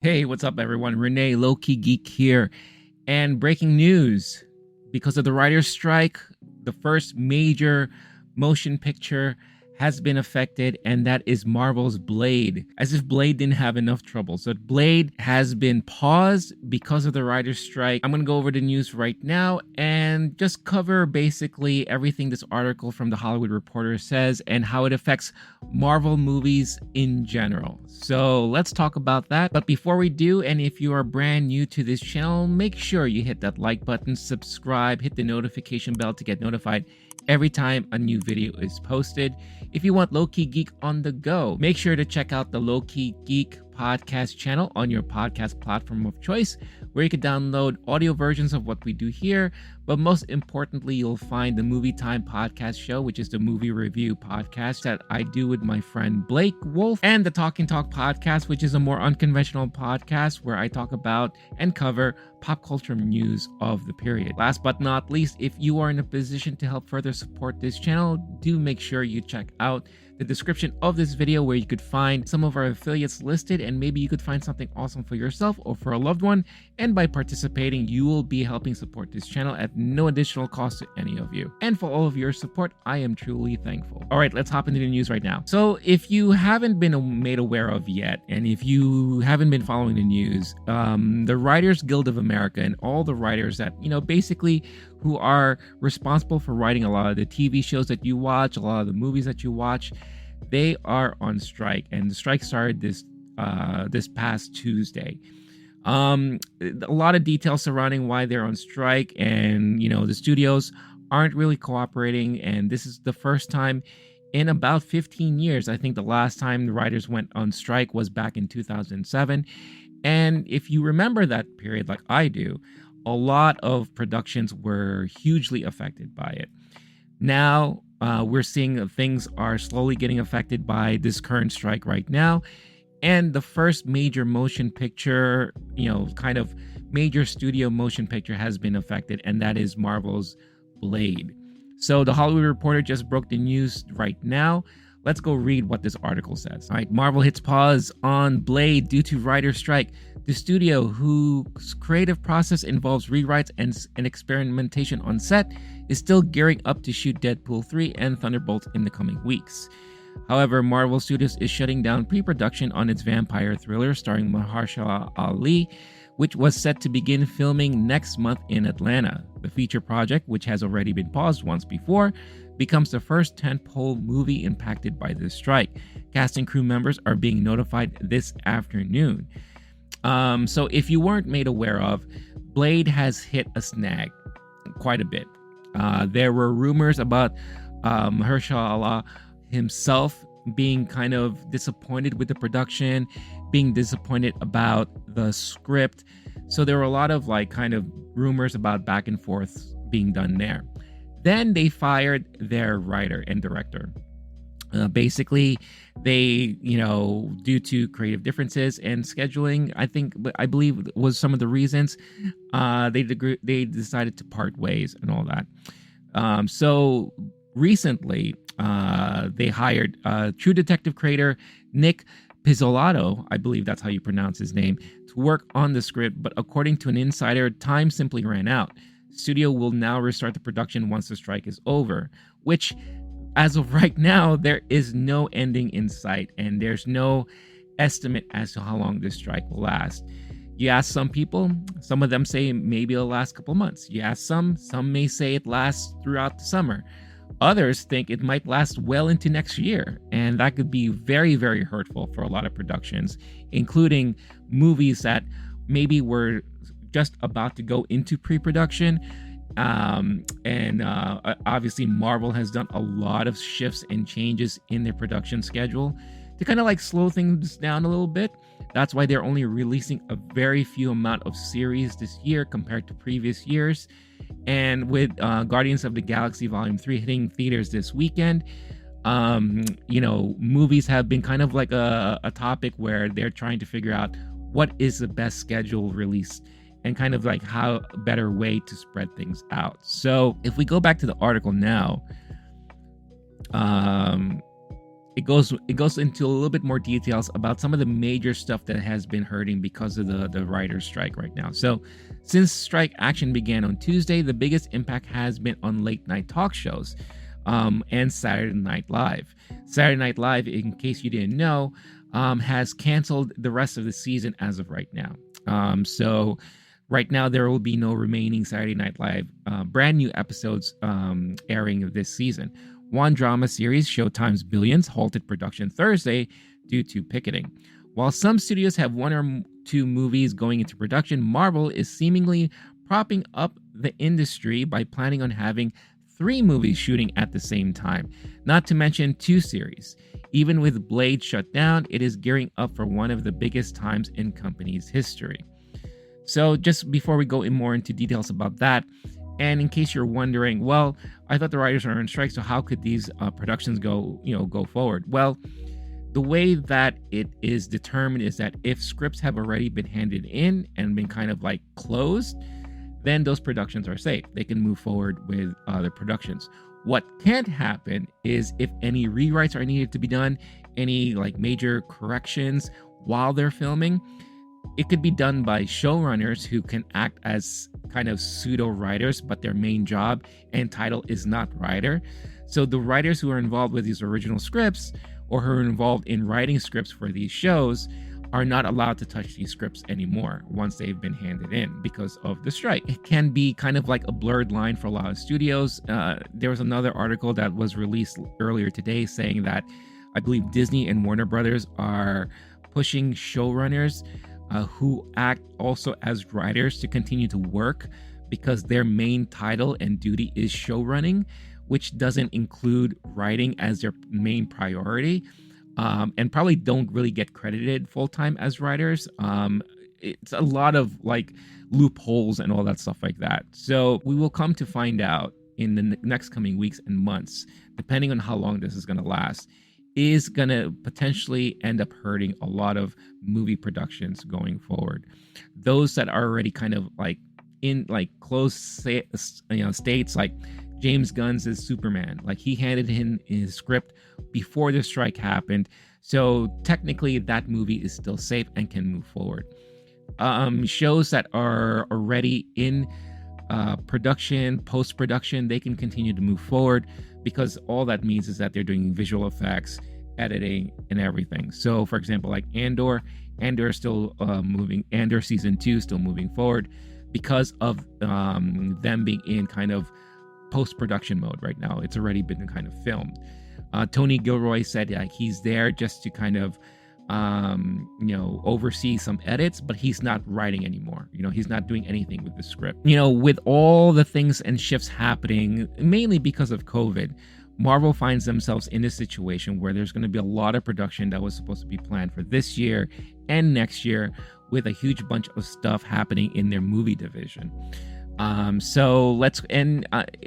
Hey, what's up, everyone? Renee, LOWKEY GEEK here. And breaking news, because of the writer's strike, the first major motion picture has been affected, and that is Marvel's Blade. As if Blade didn't have enough trouble. So Blade has been paused because of the writer's strike. I'm going to go over the news right now and just cover basically everything this article from The Hollywood Reporter says and how it affects Marvel movies in general. So let's talk about that. But before we do, and if you are brand new to this channel, make sure you hit that like button, subscribe, hit the notification bell to get notified every time a new video is posted. If you want LOWKEY GEEK on the go, make sure to check out the LOWKEY GEEK podcast channel on your podcast platform of choice, where you can download audio versions of what we do here. But most importantly, you'll find the Movie Time podcast show, which is the movie review podcast that I do with my friend Blake Wolf, and the Talking Talk podcast, which is a more unconventional podcast where I talk about and cover pop culture news of the period. Last but not least, if you are in a position to help further support this channel, do make sure you check out the description of this video, where you could find some of our affiliates listed, and maybe you could find something awesome for yourself or for a loved one. And by participating, you will be helping support this channel at no additional cost to any of you. And for all of your support, I am truly thankful. All right, let's hop into the news right now. So if you haven't been made aware of yet, and if you haven't been following the news, the Writers Guild of America and all the writers that, basically who are responsible for writing a lot of the TV shows that you watch, a lot of the movies that you watch, they are on strike. And the strike started this past Tuesday. A lot of details surrounding why they're on strike, and the studios aren't really cooperating, and this is the first time in about 15 years. I think the last time the writers went on strike was back in 2007. And if you remember that period like I do, a lot of productions were hugely affected by it. Now we're seeing things are slowly getting affected by this current strike right now. And the first major motion picture, kind of major studio motion picture has been affected, and that is Marvel's Blade. So the Hollywood Reporter just broke the news right now. Let's go read what this article says. All right, Marvel hits pause on Blade due to writer's strike. The studio, whose creative process involves rewrites and experimentation on set, is still gearing up to shoot Deadpool 3 and Thunderbolts in the coming weeks. However, Marvel Studios is shutting down pre-production on its vampire thriller starring Mahershala Ali, which was set to begin filming next month in Atlanta. The feature project, which has already been paused once before, becomes the first tentpole movie impacted by this strike. Cast and crew members are being notified this afternoon. So if you weren't made aware of, Blade has hit a snag quite a bit. There were rumors about Mahershala himself being kind of disappointed with the production, being disappointed about the script. So there were a lot of kind of rumors about back and forth being done there. Then they fired their writer and director. Basically, they, due to creative differences and scheduling, I believe was some of the reasons, they decided to part ways and all that. So recently, they hired True Detective creator Nick Pizzolatto, I believe that's how you pronounce his name, to work on the script. But according to an insider, time simply ran out. Studio will now restart the production once the strike is over, which, as of right now, there is no ending in sight, and there's no estimate as to how long this strike will last. You ask some people, some of them say maybe it'll last a couple months. You ask some may say it lasts throughout the summer. Others think it might last well into next year, and that could be very, very hurtful for a lot of productions, including movies that maybe were just about to go into pre-production. Obviously Marvel has done a lot of shifts and changes in their production schedule to kind of slow things down a little bit. That's why they're only releasing a very few amount of series this year compared to previous years. And with Guardians of the Galaxy Volume 3 hitting theaters this weekend, movies have been kind of like a topic where they're trying to figure out what is the best schedule release and kind of how better way to spread things out. So if we go back to the article now, it goes into a little bit more details about some of the major stuff that has been hurting because of the writer's strike right now. So, since strike action began on Tuesday, the biggest impact has been on late night talk shows, and Saturday Night Live. Saturday Night Live, in case you didn't know, has canceled the rest of the season as of right now. So right now there will be no remaining Saturday Night Live brand new episodes airing this season. One drama series, Showtime's Billions, halted production Thursday due to picketing. While some studios have one or two movies going into production, Marvel is seemingly propping up the industry by planning on having 3 movies shooting at the same time, not to mention 2 series. Even with Blade shut down, it is gearing up for one of the biggest times in company's history. So just before we go in more into details about that, and in case you're wondering, well, I thought the writers are on strike, so how could these productions go forward? Well, the way that it is determined is that if scripts have already been handed in and been kind of like closed, then those productions are safe. They can move forward with other productions. What can't happen is if any rewrites are needed to be done, any like major corrections while they're filming, it could be done by showrunners who can act as kind of pseudo writers, but their main job and title is not writer. So the writers who are involved with these original scripts or who are involved in writing scripts for these shows are not allowed to touch these scripts anymore once they've been handed in because of the strike. It can be kind of like a blurred line for a lot of studios. There was another article that was released earlier today saying that I believe Disney and Warner Brothers are pushing showrunners who act also as writers to continue to work because their main title and duty is showrunning, which doesn't include writing as their main priority. And probably don't really get credited full-time as writers. It's a lot of like loopholes and all that stuff like that. So we will come to find out in the next coming weeks and months, depending on how long this is going to last, is going to potentially end up hurting a lot of movie productions going forward. Those that are already kind of like in like close states, like James Gunn's is Superman. Like he handed in his script before the strike happened. So technically that movie is still safe and can move forward. Shows that are already in production, post-production, they can continue to move forward because all that means is that they're doing visual effects, editing, and everything. So for example, like Andor is still moving, Andor season 2 still moving forward because of them being in kind of post-production mode right now. It's already been kind of filmed. Tony Gilroy said he's there just to kind of oversee some edits, but he's not writing anymore. He's not doing anything with the script. With all the things and shifts happening, mainly because of COVID, Marvel finds themselves in a situation where there's going to be a lot of production that was supposed to be planned for this year and next year, with a huge bunch of stuff happening in their movie division.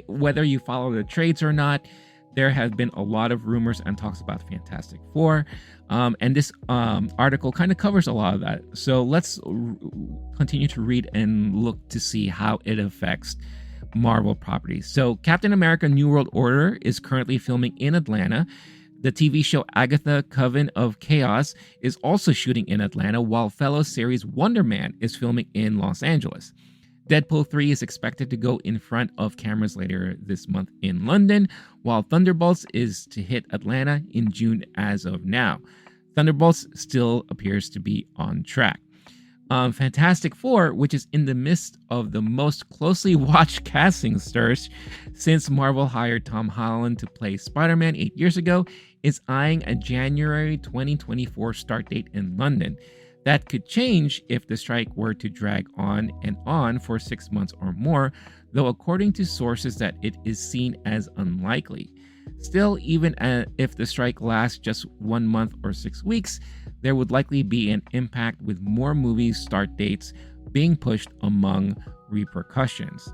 Whether you follow the trades or not, there have been a lot of rumors and talks about Fantastic Four. And this article kind of covers a lot of that. So let's continue to read and look to see how it affects Marvel properties. So Captain America New World Order is currently filming in Atlanta. The TV show Agatha Coven of Chaos is also shooting in Atlanta, while fellow series Wonder Man is filming in Los Angeles. Deadpool 3 is expected to go in front of cameras later this month in London, while Thunderbolts is to hit Atlanta in June as of now. Thunderbolts still appears to be on track. Fantastic Four, which is in the midst of the most closely watched casting search since Marvel hired Tom Holland to play Spider-Man 8 years ago, is eyeing a January 2024 start date in London. That could change if the strike were to drag on and on for 6 months or more, though according to sources that it is seen as unlikely. Still, even if the strike lasts just 1 month or 6 weeks, there would likely be an impact with more movie start dates being pushed among repercussions.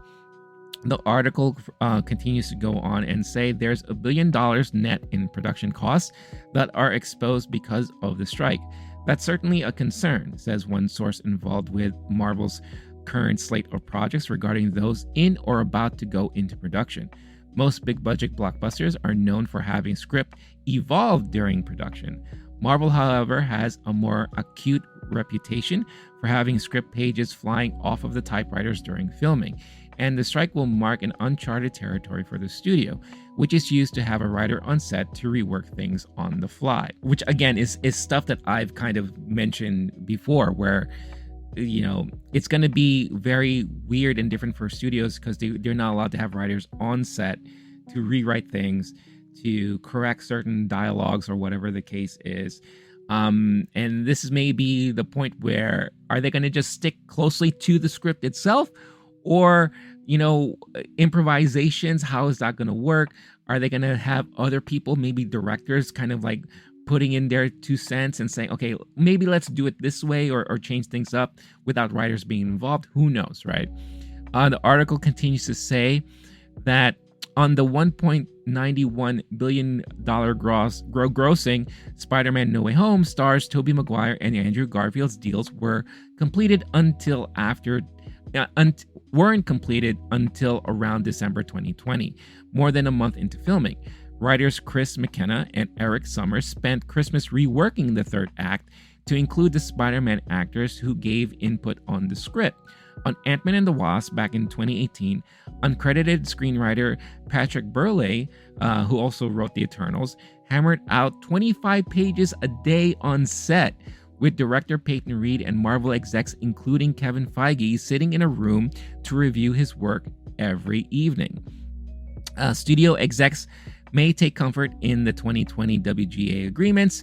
The article continues to go on and say there's $1 billion net in production costs that are exposed because of the strike. That's certainly a concern, says one source involved with Marvel's current slate of projects regarding those in or about to go into production. Most big budget blockbusters are known for having script evolve during production. Marvel, however, has a more acute reputation for having script pages flying off of the typewriters during filming, and the strike will mark an uncharted territory for the studio, which is used to have a writer on set to rework things on the fly, which again is stuff that I've kind of mentioned before, where it's going to be very weird and different for studios because they're not allowed to have writers on set to rewrite things, to correct certain dialogues or whatever the case is. And this is maybe the point where, are they going to just stick closely to the script itself, or improvisations? How is that going to work? Are they going to have other people, maybe directors, kind of like putting in their 2 cents and saying, okay, maybe let's do it this way, or change things up without writers being involved? Who knows, right? The article continues to say that on the $1.91 billion grossing Spider-Man No Way Home, stars Tobey Maguire and Andrew Garfield's deals were completed weren't completed until around December 2020, more than a month into filming. Writers Chris McKenna and Eric Summers spent Christmas reworking the third act to include the Spider-Man actors who gave input on the script. On Ant-Man and the Wasp back in 2018, uncredited screenwriter Patrick Burleigh, who also wrote The Eternals, hammered out 25 pages a day on set, with director Peyton Reed and Marvel execs, including Kevin Feige, sitting in a room to review his work every evening. Studio execs may take comfort in the 2020 WGA agreement's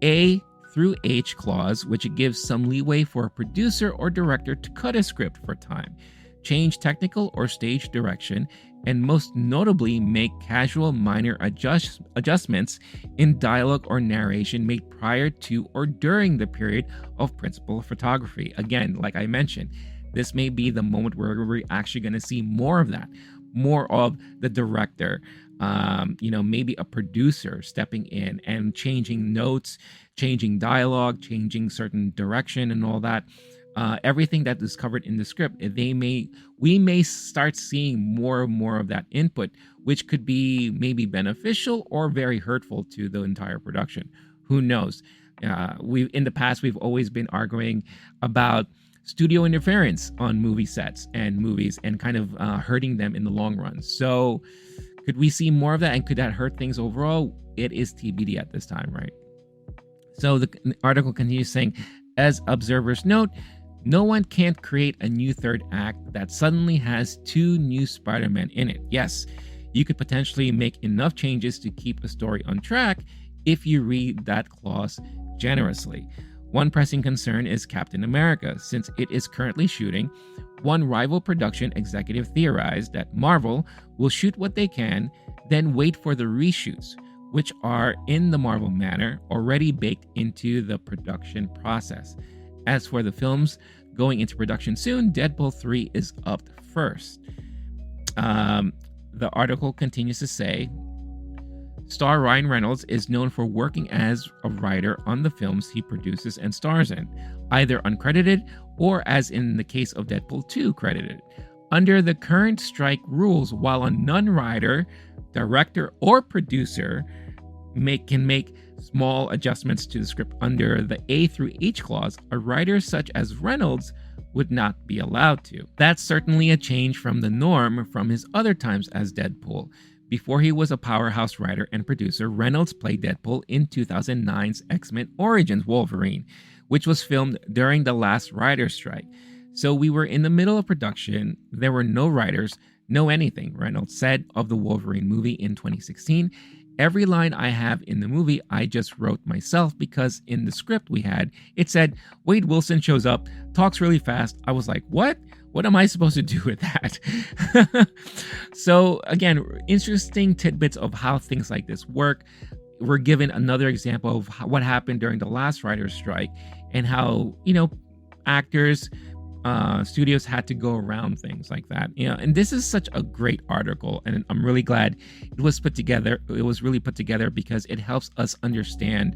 A through H clause, which gives some leeway for a producer or director to cut a script for time, change technical or stage direction, and most notably make casual minor adjustments in dialogue or narration made prior to or during the period of principal photography. Again, like I mentioned, this may be the moment where we're actually going to see more of that, more of the director, maybe a producer stepping in and changing notes, changing dialogue, changing certain direction and all that. Everything that is covered in the script, we may start seeing more and more of that input, which could be maybe beneficial or very hurtful to the entire production. Who knows? In the past, we've always been arguing about studio interference on movie sets and movies, and kind of hurting them in the long run. So could we see more of that, and could that hurt things overall? It is TBD at this time, right? So the article continues saying, as observers note, no one can't create a new third act that suddenly has 2 new Spider-Man in it. Yes, you could potentially make enough changes to keep a story on track if you read that clause generously. One pressing concern is Captain America. Since it is currently shooting, one rival production executive theorized that Marvel will shoot what they can, then wait for the reshoots, which are, in the Marvel manner, already baked into the production process. As for the films going into production soon, Deadpool 3 is up first. The article continues to say, star Ryan Reynolds is known for working as a writer on the films he produces and stars in, either uncredited or, as in the case of Deadpool 2, credited. Under the current strike rules, while a non-writer, director, or producer can make small adjustments to the script under the A through H clause, a writer such as Reynolds would not be allowed to. That's certainly a change from the norm from his other times as Deadpool. Before he was a powerhouse writer and producer, Reynolds played Deadpool in 2009's X-Men Origins Wolverine, which was filmed during the last writer's strike. So we were in the middle of production, there were no writers, no anything, Reynolds said of the Wolverine movie in 2016. Every line I have in the movie, I just wrote myself, because in the script we had, it said, Wade Wilson shows up, talks really fast. I was like, what? What am I supposed to do with that? So again, interesting tidbits of how things like this work. We're given another example of what happened during the last writer's strike, and how, actors, studios had to go around things like that. And this is such a great article, and I'm really glad it was put together. It was really put together because it helps us understand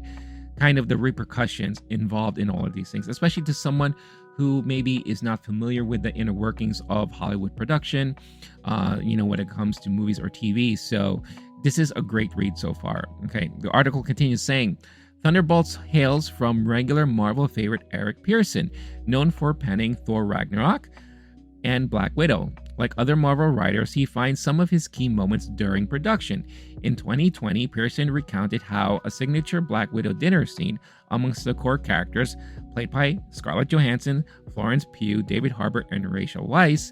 kind of the repercussions involved in all of these things, especially to someone who maybe is not familiar with the inner workings of Hollywood production, when it comes to movies or TV. So this is a great read so far. Okay, the article continues saying, Thunderbolts hails from regular Marvel favorite Eric Pearson, known for penning Thor Ragnarok and Black Widow. Like other Marvel writers, he finds some of his key moments during production. In 2020, Pearson recounted how a signature Black Widow dinner scene amongst the core characters, played by Scarlett Johansson, Florence Pugh, David Harbour, and Rachel Weisz,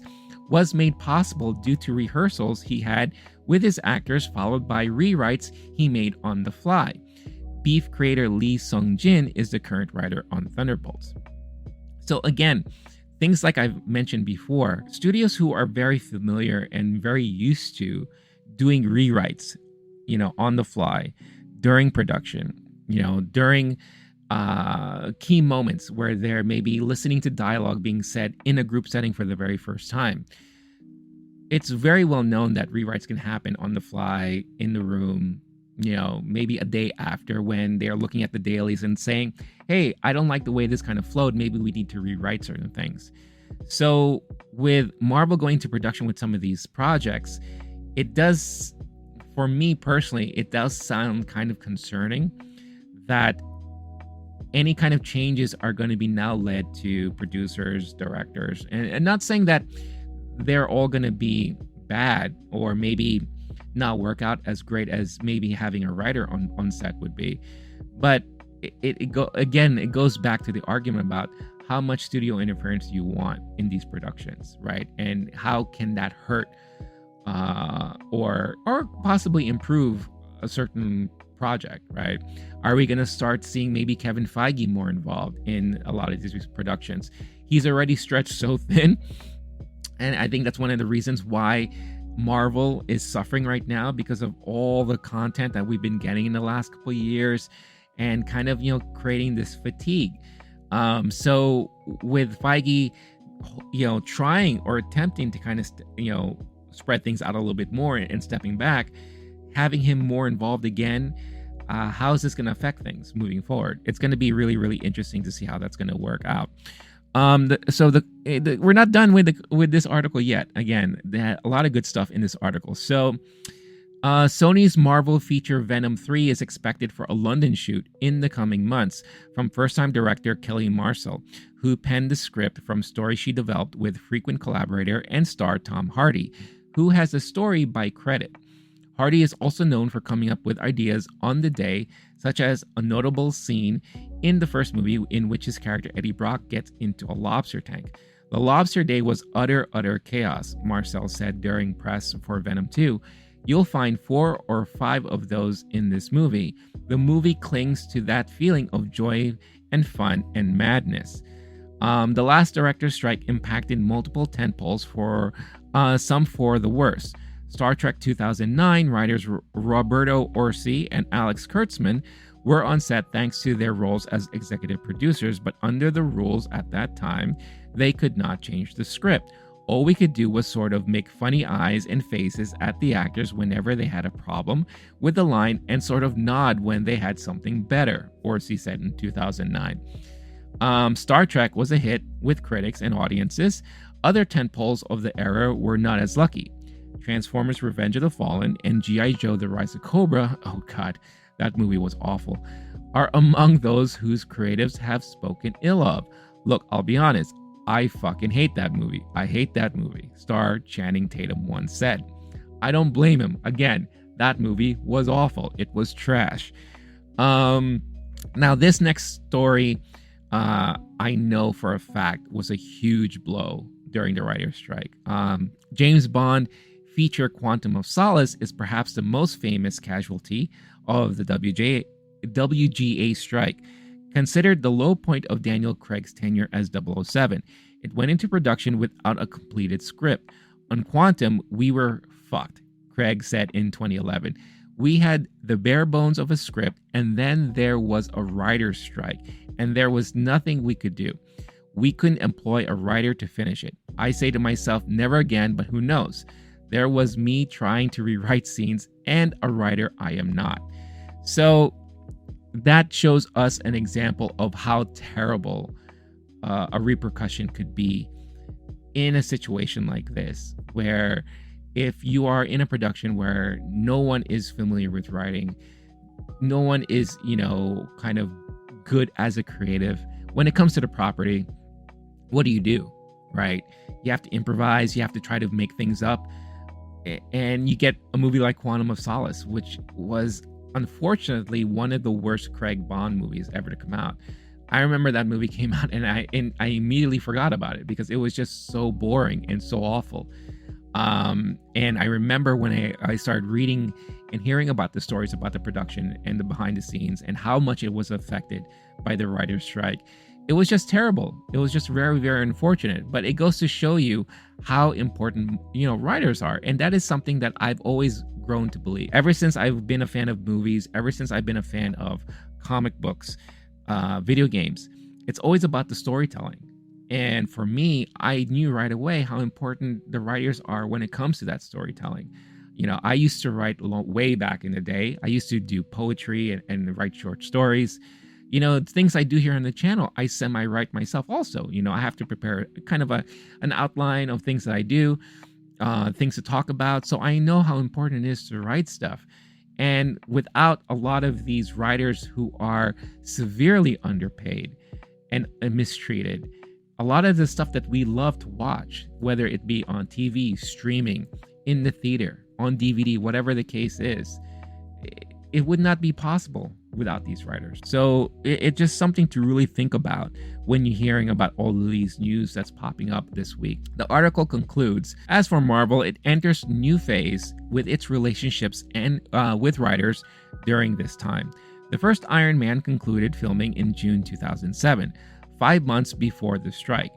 was made possible due to rehearsals he had with his actors, followed by rewrites he made on the fly. Beef creator Lee Sung-jin is the current writer on Thunderbolts. So again, things like I've mentioned before, studios who are very familiar and very used to doing rewrites, on the fly during production, during key moments where they're maybe listening to dialogue being said in a group setting for the very first time. It's very well known that rewrites can happen on the fly in the room, maybe a day after, when they're looking at the dailies and saying, hey, I don't like the way this kind of flowed. Maybe we need to rewrite certain things. So with Marvel going to production with some of these projects, it does, for me personally, it does sound kind of concerning that any kind of changes are going to be now led to producers, directors, and not saying that they're all going to be bad or maybe not work out as great as maybe having a writer on set would be. But it goes back to the argument about how much studio interference you want in these productions, right? And how can that hurt or possibly improve a certain project, right? Are we going to start seeing maybe Kevin Feige more involved in a lot of these productions? He's already stretched so thin, and I think that's one of the reasons why Marvel is suffering right now, because of all the content that we've been getting in the last couple of years and kind of, creating this fatigue. So with Feige, trying or attempting to kind of, spread things out a little bit more and stepping back, having him more involved again, how is this going to affect things moving forward? It's going to be really, really interesting to see how that's going to work out. We're not done with this article yet. Again, they had a lot of good stuff in this article. So, Sony's Marvel feature Venom 3 is expected for a London shoot in the coming months from first-time director Kelly Marcel, who penned the script from stories she developed with frequent collaborator and star Tom Hardy, who has the story by credit. Hardy is also known for coming up with ideas on the day, such as a notable scene in the first movie in which his character Eddie Brock gets into a lobster tank. The lobster day was utter chaos, Marcel said during press for Venom 2. You'll find 4 or 5 of those in this movie. The movie clings to that feeling of joy and fun and madness. The last director's strike impacted multiple tentpoles, for some for the worse. Star Trek 2009 writers Roberto Orci and Alex Kurtzman were on set thanks to their roles as executive producers, but under the rules at that time, they could not change the script. All we could do was sort of make funny eyes and faces at the actors whenever they had a problem with the line and sort of nod when they had something better, Orci said in 2009. Star Trek was a hit with critics and audiences. Other tentpoles of the era were not as lucky. Transformers Revenge of the Fallen and G.I. Joe The Rise of Cobra, oh god, that movie was awful, are among those whose creatives have spoken ill of. Look, I'll be honest, I fucking hate that movie. I hate that movie, star Channing Tatum once said. I don't blame him. Again, that movie was awful. It was trash. Now this next story, I know for a fact was a huge blow during the writer's strike. James Bond feature Quantum of Solace is perhaps the most famous casualty of the WGA strike. Considered the low point of Daniel Craig's tenure as 007, it went into production without a completed script. On Quantum, we were fucked, Craig said in 2011. We had the bare bones of a script, and then there was a writer's strike, and there was nothing we could do. We couldn't employ a writer to finish it. I say to myself, never again, but who knows? There was me trying to rewrite scenes and a writer I am not. So that shows us an example of how terrible a repercussion could be in a situation like this, where if you are in a production where no one is familiar with writing, no one is, kind of good as a creative when it comes to the property, what do? Right? You have to improvise, you have to try to make things up. And you get a movie like Quantum of Solace, which was unfortunately one of the worst Craig Bond movies ever to come out. I remember that movie came out and I immediately forgot about it because it was just so boring and so awful. And I remember when I started reading and hearing about the stories about the production and the behind the scenes and how much it was affected by the writer's strike. It was just terrible. It was just very, very unfortunate. But it goes to show you how important, writers are. And that is something that I've always grown to believe. Ever since I've been a fan of movies, ever since I've been a fan of comic books, video games, it's always about the storytelling. And for me, I knew right away how important the writers are when it comes to that storytelling. I used to write way back in the day. I used to do poetry and write short stories. Things I do here on the channel, I semi-write myself also. I have to prepare kind of an outline of things that I do, things to talk about. So I know how important it is to write stuff. And without a lot of these writers who are severely underpaid and mistreated, a lot of the stuff that we love to watch, whether it be on TV, streaming, in the theater, on DVD, whatever the case is, it would not be possible without these writers. So it's just something to really think about when you're hearing about all of these news that's popping up this week. The article concludes, as for Marvel, it enters new phase with its relationships and with writers during this time. The first Iron Man concluded filming in June 2007, 5 months before the strike.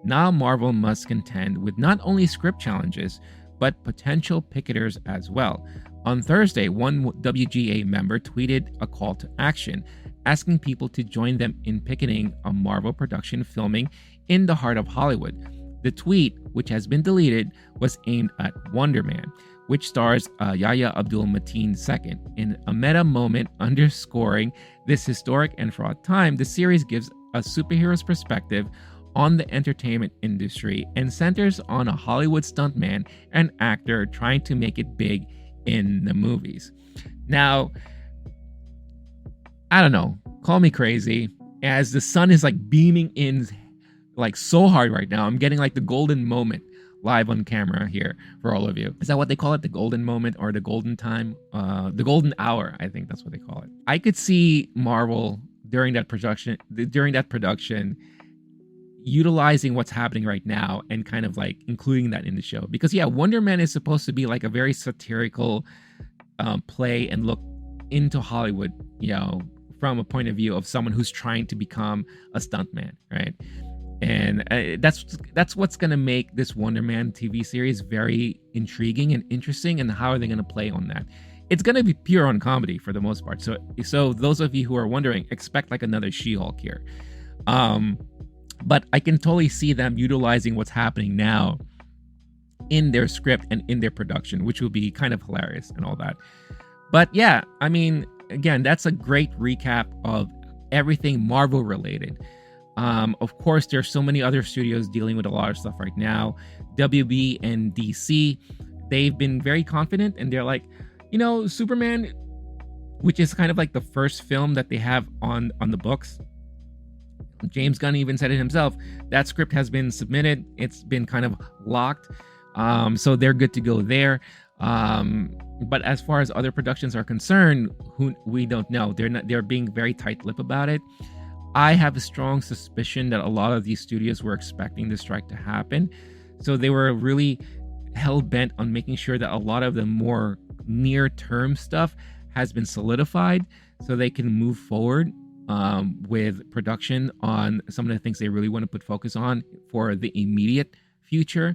Now Marvel must contend with not only script challenges, but potential picketers as well. On Thursday, one WGA member tweeted a call to action, asking people to join them in picketing a Marvel production filming in the heart of Hollywood. The tweet, which has been deleted, was aimed at Wonder Man, which stars Yahya Abdul-Mateen II. In a meta moment underscoring this historic and fraught time, the series gives a superhero's perspective on the entertainment industry and centers on a Hollywood stuntman and actor trying to make it big in the movies. Now, I don't know, call me crazy, as the sun is like beaming in like so hard right now. I'm getting like the golden moment live on camera here for all of you. Is that what they call it? The golden moment or the golden time? The golden hour, I think that's what they call it. I could see Marvel during that production utilizing what's happening right now and kind of like including that in the show, because Wonder Man is supposed to be like a very satirical play and look into Hollywood, from a point of view of someone who's trying to become a stuntman, right? And that's what's going to make this Wonder Man TV series very intriguing and interesting. And how are they going to play on that? It's going to be pure on comedy for the most part. So those of you who are wondering, expect like another She-Hulk here. But I can totally see them utilizing what's happening now in their script and in their production, which will be kind of hilarious and all that. But I mean, again, that's a great recap of everything Marvel related. Of course, there's so many other studios dealing with a lot of stuff right now. WB and DC, they've been very confident, and they're like, Superman, which is kind of like the first film that they have on the books. James Gunn even said it himself. That script has been submitted. It's been kind of locked. So they're good to go there. But as far as other productions are concerned, we don't know. They're being very tight-lipped about it. I have a strong suspicion that a lot of these studios were expecting the strike to happen. So they were really hell-bent on making sure that a lot of the more near-term stuff has been solidified so they can move forward with production on some of the things they really want to put focus on for the immediate future.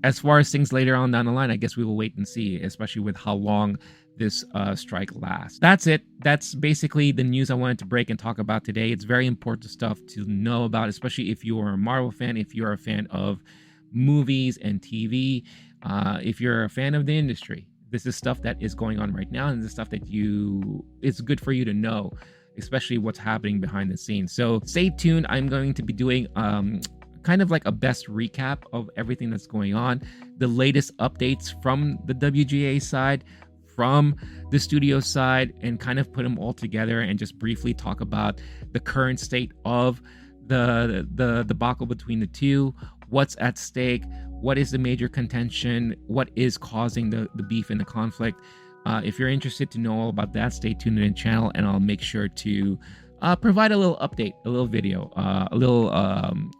As far as things later on down the line, I guess we will wait and see, especially with how long this strike lasts. That's it. That's basically the news I wanted to break and talk about today. It's very important stuff to know about, especially if you are a Marvel fan, if you're a fan of movies and TV, if you're a fan of the industry. This is stuff that is going on right now, and this is stuff that it's good for you to know especially what's happening behind the scenes. So stay tuned. I'm going to be doing kind of like a best recap of everything that's going on, the latest updates from the WGA side, from the studio side, and kind of put them all together and just briefly talk about the current state of the debacle between the two, what's at stake, what is the major contention, what is causing the beef and the conflict. If you're interested to know all about that, stay tuned to the channel, and I'll make sure to provide a little update, a little video, a little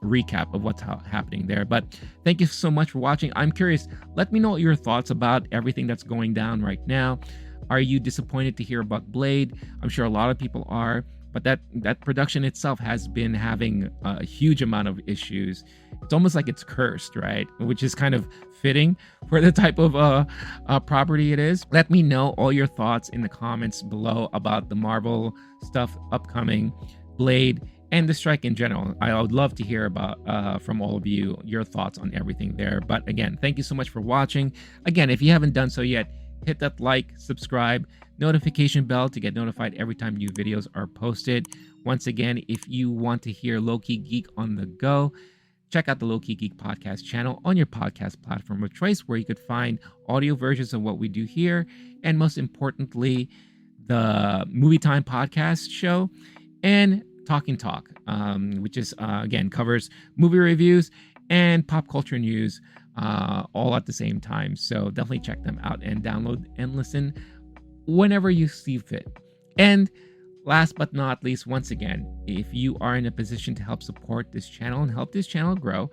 recap of what's happening there. But thank you so much for watching. I'm curious, let me know your thoughts about everything that's going down right now. Are you disappointed to hear about Blade? I'm sure a lot of people are, but that production itself has been having a huge amount of issues. It's almost like it's cursed, right? Which is kind of fitting for the type of property it is. Let me know all your thoughts in the comments below about the Marvel stuff upcoming, Blade, and the strike in general. I would love to hear about from all of you, your thoughts on everything there. But again, thank you so much for watching. Again, if you haven't done so yet, hit that like, subscribe, notification bell to get notified every time new videos are posted. Once again, if you want to hear Low-Key Geek on the go, check out the Low-Key Geek podcast channel on your podcast platform of choice, where you could find audio versions of what we do here, and most importantly, the Movie Time podcast show and Talking Talk, which is again covers movie reviews and pop culture news all at the same time. So definitely check them out and download and listen whenever you see fit. And last but not least, once again, if you are in a position to help support this channel and help this channel grow,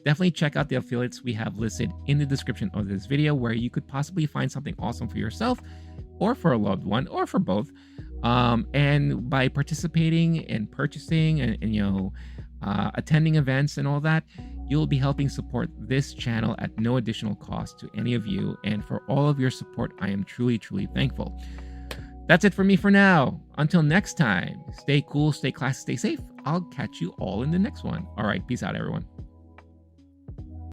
definitely check out the affiliates we have listed in the description of this video, where you could possibly find something awesome for yourself or for a loved one or for both. And by participating and purchasing and attending events and all that, you'll be helping support this channel at no additional cost to any of you. And for all of your support, I am truly, truly thankful. That's it for me for now. Until next time, stay cool, stay classy, stay safe. I'll catch you all in the next one. All right, peace out, everyone.